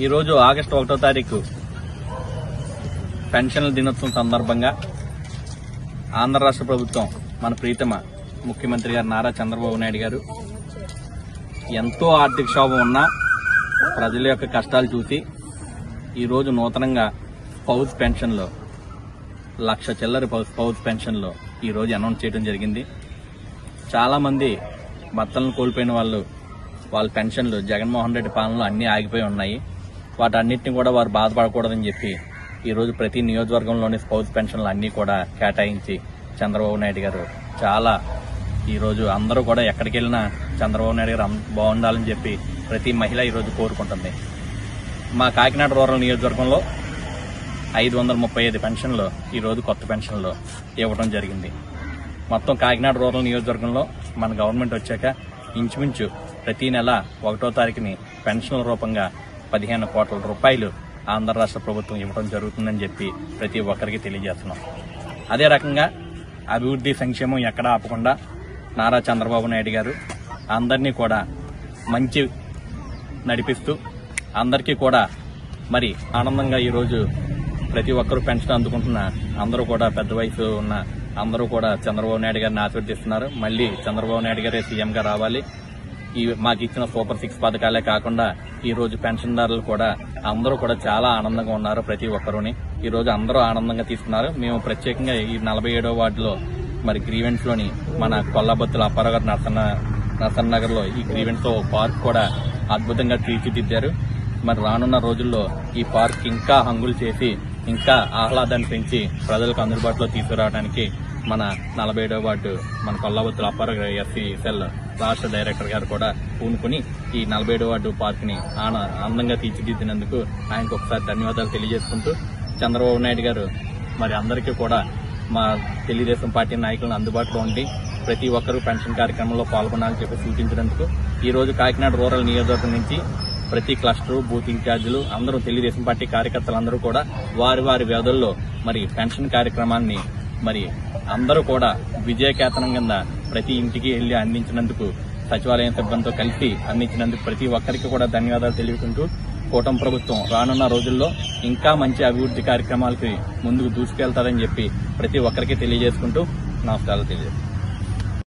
ఈరోజు ఆగస్టు 1వ తారీఖు పెన్షన్ల దినోత్సవం సందర్భంగా ఆంధ్ర రాష్ట్ర ప్రభుత్వం మన ప్రీతమ ముఖ్యమంత్రి గారు నారా చంద్రబాబు నాయుడు గారు ఎంతో ఆర్థిక క్షోభం ఉన్నా ప్రజల యొక్క కష్టాలు చూసి ఈరోజు నూతనంగా పౌజ్ పెన్షన్లో 1,00,000 చిల్లర పౌజ్ పెన్షన్లో ఈరోజు అనౌన్స్ చేయడం జరిగింది. చాలా మంది భర్తలను కోల్పోయిన వాళ్ళ పెన్షన్లు జగన్మోహన్ రెడ్డి పాలనలో అన్నీ ఆగిపోయి ఉన్నాయి. వాటన్నిటిని కూడా వారు బాధపడకూడదని చెప్పి ఈరోజు ప్రతి నియోజకవర్గంలోని స్పౌస్ పెన్షన్లు అన్నీ కూడా కేటాయించి చంద్రబాబు నాయుడు గారు చాలా ఈరోజు అందరూ కూడా ఎక్కడికి వెళ్ళినా చంద్రబాబు నాయుడు గారు బాగుండాలని చెప్పి ప్రతి మహిళ ఈరోజు కోరుకుంటుంది. మా కాకినాడ రూరల్ నియోజకవర్గంలో 535 పెన్షన్లు ఈరోజు కొత్త పెన్షన్లు ఇవ్వడం జరిగింది. మొత్తం కాకినాడ రూరల్ నియోజకవర్గంలో మన గవర్నమెంట్ వచ్చాక ఇంచుమించు ప్రతి నెల 1వ తారీఖుని పెన్షన్ల రూపంగా 15 కోట్ల రూపాయలు ఆంధ్ర రాష్ట్ర ప్రభుత్వం ఇవ్వడం జరుగుతుందని చెప్పి ప్రతి ఒక్కరికి తెలియజేస్తున్నాం. అదే రకంగా అభివృద్ధి సంక్షేమం ఎక్కడా ఆపకుండా నారా చంద్రబాబు నాయుడు గారు అందరినీ కూడా మంచి నడిపిస్తూ అందరికీ కూడా మరి ఆనందంగా ఈరోజు ప్రతి ఒక్కరూ పెన్షన్ అందుకుంటున్న అందరూ కూడా పెద్ద వయసు ఉన్న అందరూ కూడా చంద్రబాబు నాయుడు గారిని ఆశీర్వదిస్తున్నారు. మళ్లీ చంద్రబాబు నాయుడు గారే సీఎంగా రావాలి. మాకు ఇచ్చిన సూపర్ 6 పథకాలే కాకుండా ఈ రోజు పెన్షన్దారులు కూడా అందరూ కూడా చాలా ఆనందంగా ఉన్నారు. ప్రతి ఒక్కరూని ఈ రోజు అందరూ ఆనందంగా తీసుకున్నారు. మేము ప్రత్యేకంగా ఈ 47వ వార్డులో మరి గ్రీవెన్స్ లోని మన కొల్లాబత్తుల అప్పారావు నర్సన్ నగర్ లో ఈ గ్రీవెన్స్ లో పార్క్ కూడా అద్భుతంగా తీర్చిదిద్దారు. మరి రానున్న రోజుల్లో ఈ పార్క్ ఇంకా హంగులు చేసి ఇంకా ఆహ్లాదాన్ని పెంచి ప్రజలకు అందుబాటులో తీసుకురావడానికి మన 47వ వార్డు మన కొల్లాబత్తుల అప్పారావు ఎస్సీ సెల్ రాష్ట్ర డైరెక్టర్ గారు కూడా పూనుకుని ఈ 47వ వార్డు పార్క్ ని అందంగా తీర్చిదిద్దినందుకు ఆయనకు ఒకసారి ధన్యవాదాలు తెలియజేసుకుంటూ చంద్రబాబు నాయుడు గారు మరి అందరికీ కూడా మా తెలుగుదేశం పార్టీ నాయకులను అందుబాటులో ఉండి ప్రతి ఒక్కరూ పెన్షన్ కార్యక్రమంలో పాల్గొనాలని చెప్పి సూచించినందుకు ఈ రోజు కాకినాడ రూరల్ నియోజకవర్గం నుంచి ప్రతి క్లస్టర్ బూత్ ఇన్ఛార్జీలు అందరూ తెలుగుదేశం పార్టీ కార్యకర్తలందరూ కూడా వారి వారి వ్యవధుల్లో మరి పెన్షన్ కార్యక్రమాన్ని మరి అందరూ కూడా విజయకేతనం కింద ప్రతి ఇంటికి వెళ్లి అందించినందుకు సచివాలయం సిబ్బందితో కలిసి అందించినందుకు ప్రతి ఒక్కరికి కూడా ధన్యవాదాలు తెలియజేసుకుంటూ కూటమి ప్రభుత్వం రానున్న రోజుల్లో ఇంకా మంచి అభివృద్ధి కార్యక్రమాలకి ముందుకు దూసుకెళ్తారని చెప్పి ప్రతి ఒక్కరికి తెలియజేసుకుంటూ నమస్కారాలు తెలియజేస్తాను.